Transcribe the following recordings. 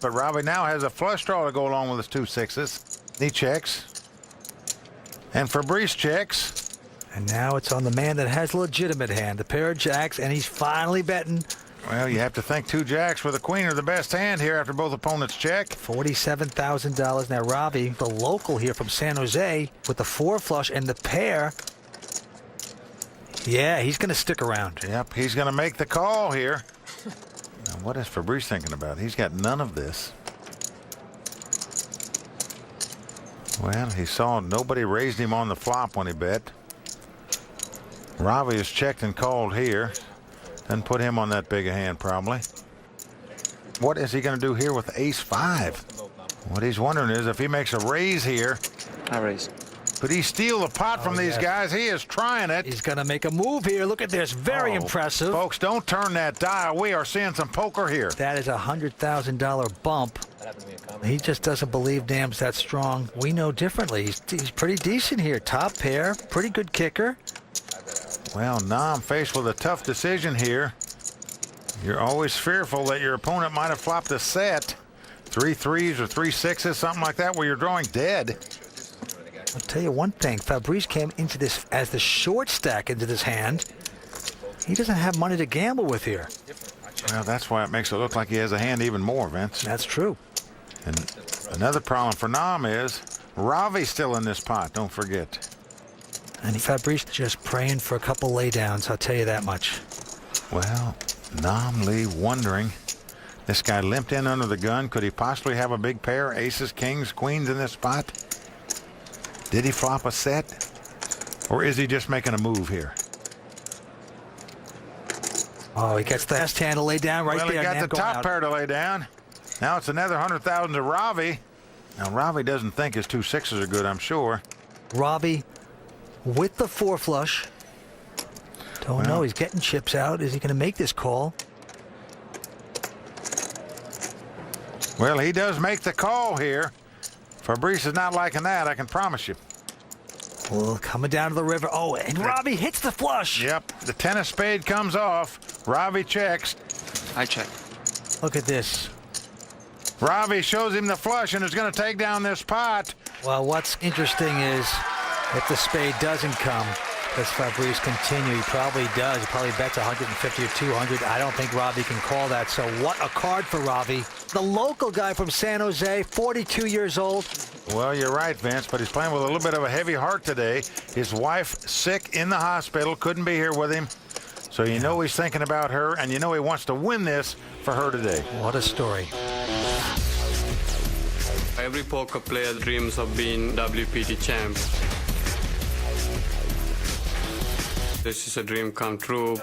But Ravi now has a flush draw to go along with his 2 sixes. He checks. And Fabrice checks. And now it's on the man that has a legitimate hand, the pair of jacks, and he's finally betting. Well, you have to think 2 jacks with a queen are the best hand here after both opponents check. $47,000. Now Ravi, the local here from San Jose, with the 4 flush and the pair. Yeah, he's going to stick around. Yep, he's going to make the call here. Now, what is Fabrice thinking about? He's got none of this. Well, he saw nobody raised him on the flop when he bet. Ravi is checked and called here. Doesn't put him on that big a hand, probably. What is he going to do here with ace-5? What he's wondering is if he makes a raise here. I raise. Could he steal the pot from these guys? He is trying it. He's going to make a move here. Look at this. Very impressive. Folks, don't turn that dial. We are seeing some poker here. That is a $100,000 bump. He just doesn't believe Nam's that strong. We know differently. He's pretty decent here. Top pair. Pretty good kicker. Well, Nam faced with a tough decision here. You're always fearful that your opponent might have flopped a set. 3 threes or 3 sixes, something like that, where you're drawing dead. I'll tell you one thing. Fabrice came into this as the short stack into this hand. He doesn't have money to gamble with here. Well, that's why it makes it look like he has a hand even more, Vince. That's true. And another problem for Nam is Ravi's still in this pot, don't forget. And Fabrice just praying for a couple laydowns, I'll tell you that much. Well, Nam Lee wondering. This guy limped in under the gun. Could he possibly have a big pair? Aces, kings, queens in this spot? Did he flop a set? Or is he just making a move here? Oh, he gets the best hand to lay down right there. Well, he got the top pair to lay down. Now it's another $100,000 to Ravi. Now, Ravi doesn't think his 2 sixes are good, I'm sure. Ravi with the 4 flush. Don't know. He's getting chips out. Is he going to make this call? Well, he does make the call here. Fabrice is not liking that, I can promise you. Well, coming down to the river. Oh, and Ravi hits the flush. Yep, the 10 of spade comes off. Ravi checks. I check. Look at this. Ravi shows him the flush and is going to take down this pot. Well, what's interesting is if the spade doesn't come, does Fabrice continue? He probably does. He probably bets 150 or 200. I don't think Ravi can call that. So what a card for Ravi. The local guy from San Jose, 42 years old. Well, you're right, Vince, but he's playing with a little bit of a heavy heart today. His wife sick in the hospital, couldn't be here with him. So you know he's thinking about her, and you know he wants to win this for her today. What a story. Every poker player dreams of being WPT champ. This is a dream come true.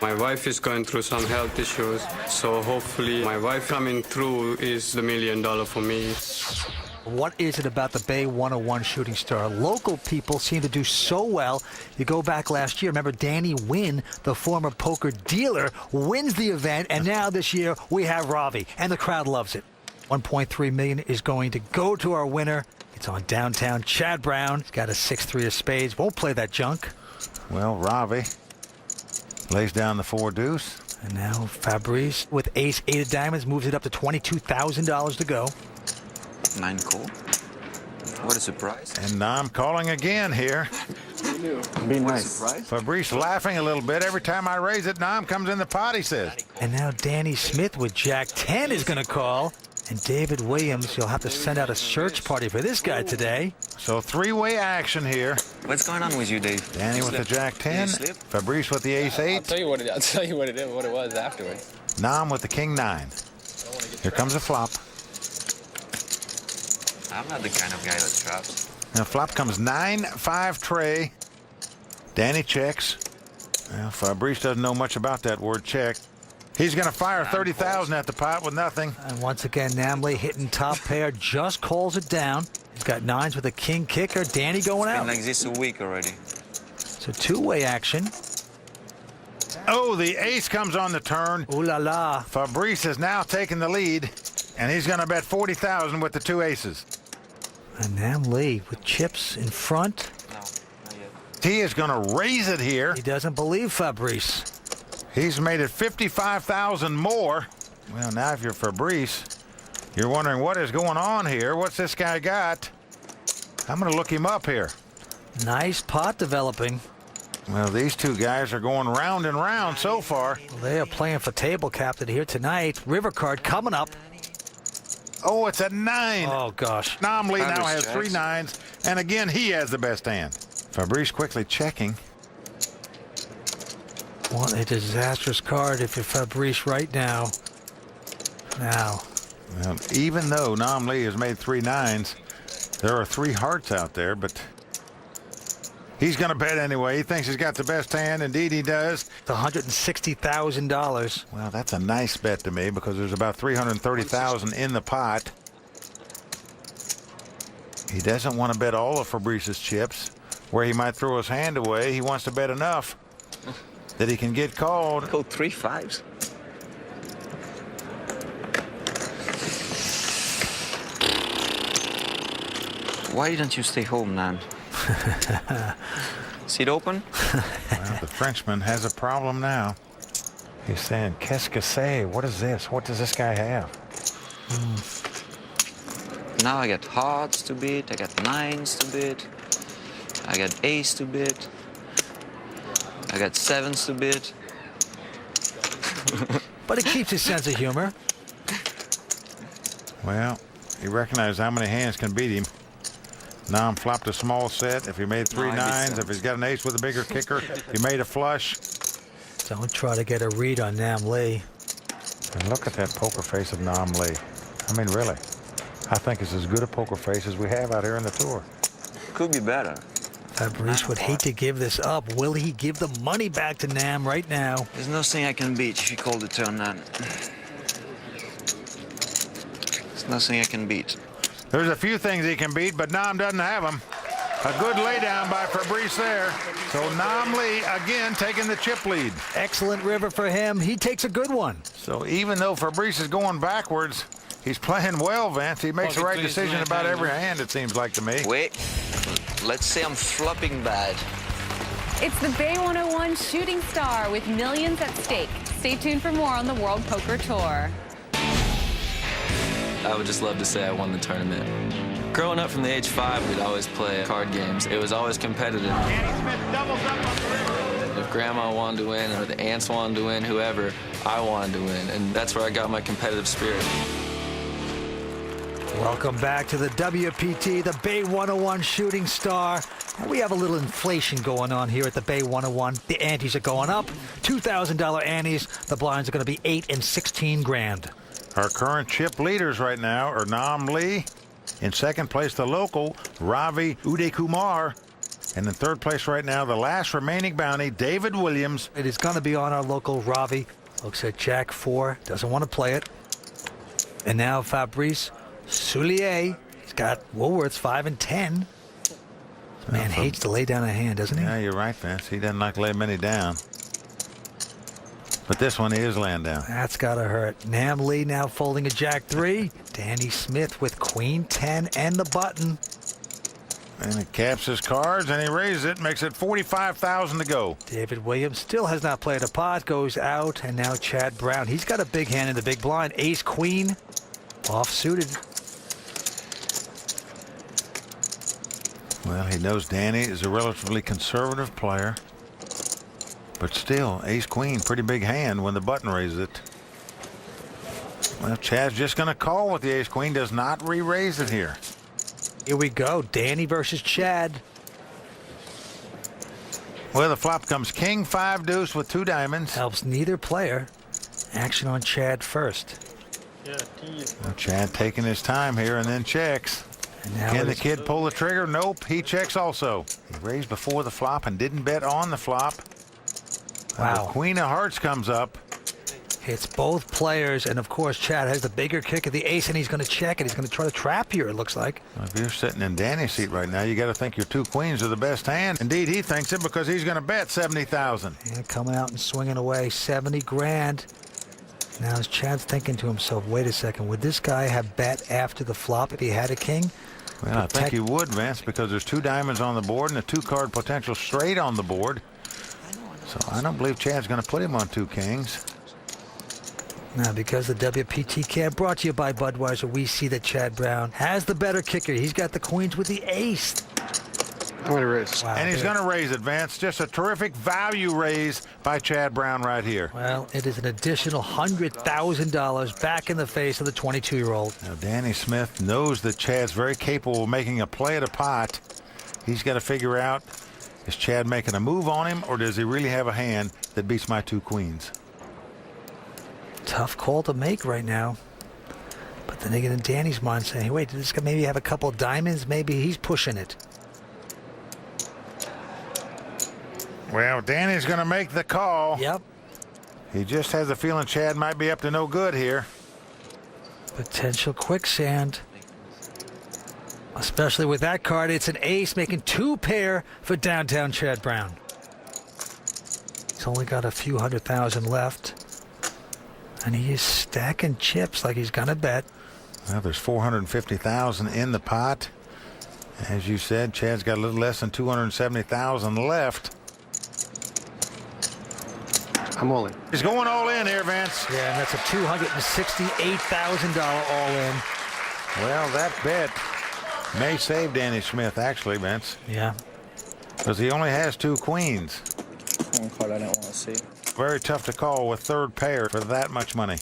My wife is going through some health issues, so hopefully my wife coming through is the $1 million for me. What is it about the Bay 101 Shooting Star? Local people seem to do so well. You go back last year, remember Danny Wynn, the former poker dealer, wins the event, and now this year we have Ravi, and the crowd loves it. $1.3 million is going to go to our winner. It's on downtown Chad Brown. He's got a 6-3 of spades. Won't play that junk. Well, Ravi lays down the 4 deuce. And now Fabrice with ace-8 of diamonds moves it up to $22,000 to go. 9 call. What a surprise. And Nam calling again here. Be nice. Fabrice laughing a little bit. Every time I raise it, Nam comes in the pot, he says. And now Danny Smith with Jack 10 is going to call. And David Williams, you'll have to send out a search party for this guy today. So 3-way action here. What's going on with you, Dave? Danny with the Jack 10. Fabrice with the ace-8. I'll tell you what it was afterwards. Nam with the king 9. Here comes a flop. I'm not the kind of guy that traps. Now flop comes 9-5 tray. Danny checks. Well, Fabrice doesn't know much about that word check. He's going to fire 30,000 at the pot with nothing. And once again, Namley hitting top pair, just calls it down. He's got 9s with a king kicker. Danny going out. Been like this a week already. It's a 2-way action. Oh, the ace comes on the turn. Ooh la la. Fabrice has now taken the lead, and he's going to bet 40,000 with the 2 aces. And Namley with chips in front. No, not yet. He is going to raise it here. He doesn't believe Fabrice. He's made it 55,000 more. Well, now if you're Fabrice, you're wondering what is going on here. What's this guy got? I'm going to look him up here. Nice pot developing. Well, these two guys are going round and round so far. They are playing for table captain here tonight. River card coming up. Oh, it's a 9. Oh, gosh. Nam Lee now has Jacks. 3 9s, and again, he has the best hand. Fabrice quickly checking. What a disastrous card if you're Fabrice right now. Now, Well, even though Nam Lee has made 3 9s, there are 3 hearts out there, but he's going to bet anyway. He thinks he's got the best hand. Indeed, he does. it's $160,000. Well, that's a nice bet to me because there's about 330,000 in the pot. He doesn't want to bet all of Fabrice's chips where he might throw his hand away. He wants to bet enough that he can get called. Go 3 5s. Why didn't you stay home, Nan? Seat open? Well, the Frenchman has a problem now. He's saying, qu'est-ce que c'est? What is this? What does this guy have? Now I got hearts to beat, I got 9s to beat, I got ace to beat, I got 7s to beat. But it keeps his sense of humor. Well, he recognizes how many hands can beat him. Nam flopped a small set. If he made 3 No, I beat 9s, if sevens. he's got an ace with a bigger kicker, he made a flush. Don't try to get a read on Nam Lee. And look at that poker face of Nam Lee. I mean, really. I think it's as good a poker face as we have out here in the tour. Could be better. Fabrice would hate to give this up. Will he give the money back to Nam right now? There's nothing I can beat if you call the turn, Nan. There's nothing I can beat. There's a few things he can beat, but Nam doesn't have them. A good laydown by Fabrice there. So Nam Lee again taking the chip lead. Excellent river for him. He takes a good one. So even though Fabrice is going backwards, he's playing well, Vince. He makes the right decision about every hand, it seems like to me. Wait, let's say I'm flopping bad. It's the Bay 101 Shooting Star with millions at stake. Stay tuned for more on the World Poker Tour. I would just love to say I won the tournament. Growing up from the age 5, we'd always play card games. It was always competitive. If Grandma wanted to win or the aunts wanted to win, whoever, I wanted to win. And that's where I got my competitive spirit. Welcome back to the WPT, the Bay 101 Shooting Star. And we have a little inflation going on here at the Bay 101. The antes are going up. $2,000 antes. The blinds are going to be 8 and 16 grand. Our current chip leaders right now are Nam Lee. In second place, the local, Ravi Udekumar. And in third place right now, the last remaining bounty, David Williams. It is going to be on our local Ravi. Looks at Jack 4. Doesn't want to play it. And now Fabrice Soulier. He's got Woolworths 5 and 10. Man hates to lay down a hand, doesn't he? Yeah, you're right, Vince. He doesn't like to lay many down. But this one he is laying down. That's got to hurt. Nam Lee now folding a Jack 3. Danny Smith with Queen 10 and the button. And he caps his cards and he raises it, makes it 45,000 to go. David Williams still has not played a pot, goes out, and now Chad Brown. He's got a big hand in the big blind. Ace Queen, off-suited. Well, he knows Danny is a relatively conservative player. But still, ace queen, pretty big hand when the button raises it. Well, Chad's just going to call with the ace queen, does not re-raise it here. Here we go, Danny versus Chad. Well, the flop comes king 5 deuce with 2 diamonds. Helps neither player. Action on Chad first. Well, Chad taking his time here and then checks. And now Can the it's kid pull the trigger? Nope, he checks also. He raised before the flop and didn't bet on the flop. Wow. The queen of hearts comes up. hits both players, and of course Chad has the bigger kick of the ace, and he's going to check it. He's going to try to trap here, it looks like. Well, if you're sitting in Danny's seat right now, you got to think your 2 queens are the best hand. Indeed, he thinks it because he's going to bet 70,000. And coming out and swinging away 70 grand. Now as Chad's thinking to himself, wait a second, would this guy have bet after the flop if he had a king? Well, I think he would, Vince, because there's 2 diamonds on the board and a 2-card potential straight on the board. So I don't believe Chad's going to put him on 2 kings. Now, because the WPT Cab brought to you by Budweiser, we see that Chad Brown has the better kicker. He's got the queens with the ace. I'm going to raise. Wow, And he's there- going to raise it, Vince. Just a terrific value raise by Chad Brown right here. Well, it is an additional $100,000 back in the face of the 22-year-old. Now, Danny Smith knows that Chad's very capable of making a play at a pot. He's got to figure out, is Chad making a move on him, or does he really have a hand that beats my 2 queens? Tough call to make right now. But then again, in Danny's mind, saying, hey, wait, did this guy maybe have a couple of diamonds? Maybe he's pushing it. Well, Danny's going to make the call. Yep. He just has a feeling Chad might be up to no good here. Potential quicksand. Especially with that card, it's an ace, making 2 pair for downtown Chad Brown. He's only got a few $100,000 left. And he is stacking chips like he's gonna bet. Well, there's $450,000 in the pot. As you said, Chad's got a little less than $270,000 left. I'm all in. He's going all in here, Vince. Yeah, and that's a $268,000 all in. Well, that bet may save Danny Smith, actually, Vince, Yeah. because he only has 2 queens. One card I didn't want to see. Very tough to call with third pair for that much money.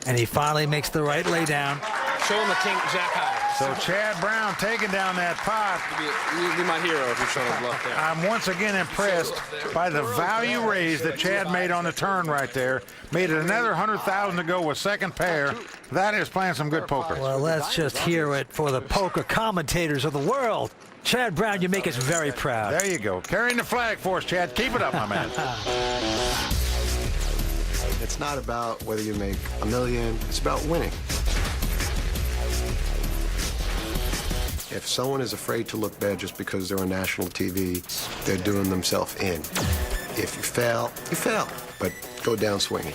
And he finally makes the right lay down. Show him the king, jack high. So Chad Brown taking down that pot. You'd be my hero if you showed him bluff there. I'm once again impressed by the value raise that Chad made on the turn right there. Made it another $100,000 to go with second pair. That is playing some good poker. Well, let's just hear it for the poker commentators of the world. Chad Brown, you make us very proud. There you go. Carrying the flag for us, Chad. Keep it up, my man. It's not about whether you make a million, it's about winning. If someone is afraid to look bad just because they're on national TV, they're doing themselves in. If you fail, you fail, but go down swinging.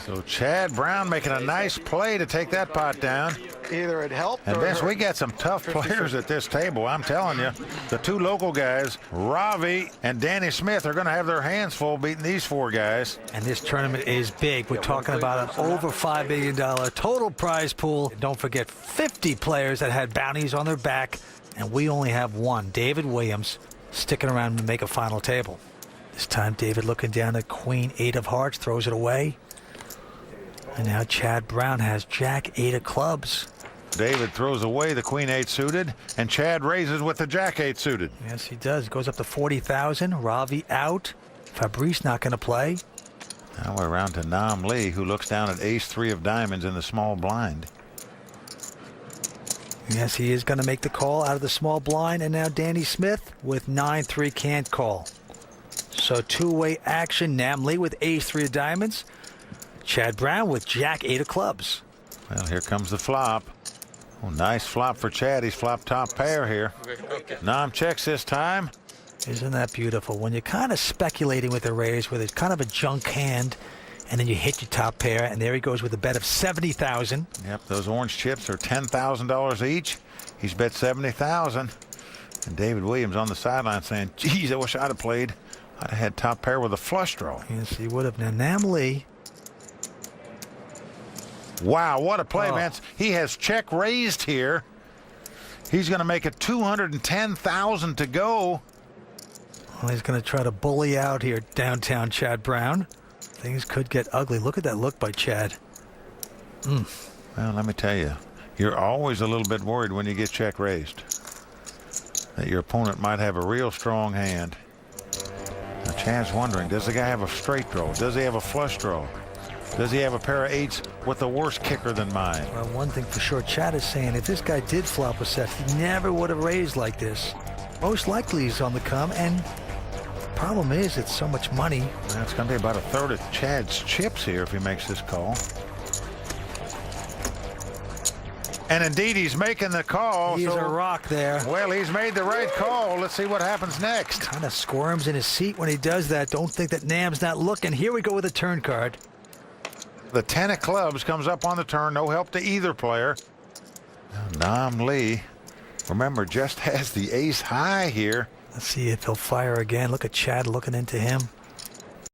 So Chad Brown making a nice play to take that pot down. Either it helped And Vince, we got some tough players at this table. I'm telling you, the 2 local guys, Ravi and Danny Smith, are going to have their hands full beating these 4 guys. And this tournament is big. We're talking about an over $5 million total prize pool. And don't forget 50 players that had bounties on their back. And we only have 1, David Williams, sticking around to make a final table. This time, David looking down at Queen 8 of hearts, throws it away. And now Chad Brown has Jack 8 of clubs. David throws away the Queen 8 suited, and Chad raises with the Jack 8 suited. Yes, he does. He goes up to 40,000. Ravi out. Fabrice not going to play. Now we're around to Nam Lee, who looks down at ace 3 of diamonds in the small blind. Yes, he is going to make the call out of the small blind. And now Danny Smith with 9-3 can't call. So 2-way action. Nam Lee with ace 3 of diamonds. Chad Brown with Jack 8 of clubs. Well, here comes the flop. Oh, nice flop for Chad. He's flopped top pair here. Nam checks this time. Isn't that beautiful? When you're kind of speculating with a raise, where it's kind of a junk hand, and then you hit your top pair, and there he goes with a bet of 70,000. Yep, those orange chips are $10,000 each. He's bet 70,000. And David Williams on the sideline saying, geez, I wish I'd have played. I'd have had top pair with a flush draw. Yes, he would have. Now, Nam Lee. Wow, what a play, Oh. Vince. He has check raised here. He's going to make it $210,000 to go. Well, he's going to try to bully out here downtown Chad Brown. Things could get ugly. Look at that look by Chad. Well, let me tell you, you're always a little bit worried when you get check raised that your opponent might have a real strong hand. Now, Chad's wondering, does the guy have a straight draw? Does he have a flush draw? Does he have a pair of 8s with a worse kicker than mine? Well, one thing for sure, Chad is saying if this guy did flop a set, he never would have raised like this. Most likely he's on the come, and the problem is it's so much money. Now, it's going to be about a third of Chad's chips here if he makes this call. And indeed, he's making the call. He's so, a rock there. well, he's made the right call. Let's see what happens next. Kind of squirms in his seat when he does that. Don't think that Nam's not looking. Here we go with a turn card. The 10 of clubs comes up on the turn. No help to either player. Now, Nam Lee, remember, just has the ace high here. Let's see if he'll fire again. Look at Chad looking into him.